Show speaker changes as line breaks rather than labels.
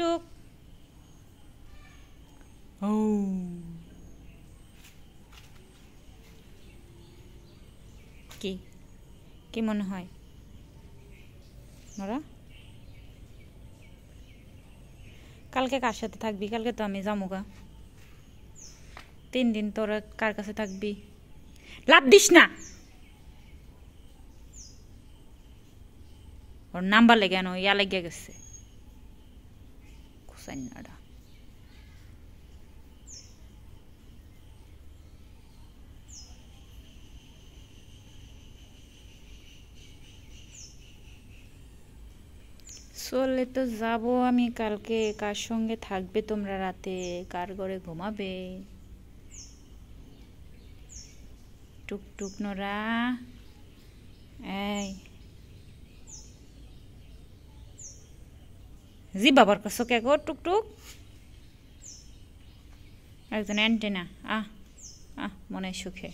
টুক ও কি কি মনে হয় নোরা কালকে কার সাথে থাকবি কালকে তো আমি যামুগা 3 দিন তোরা কার কাছে থাকবি লাভ দিস না ওর নাম্বার লেগে কেন ইয়া লেগে গেছে কুসাইনাডা চলে তো যাবো আমি কালকে কার সঙ্গে থাকবে তোমরা রাতে কার ঘরে ঘুমাবে টুকটুক নোরা এই জি বাবার কাছে কে গো টুকটুক একজন অ্যান্টেনা মনে সুখে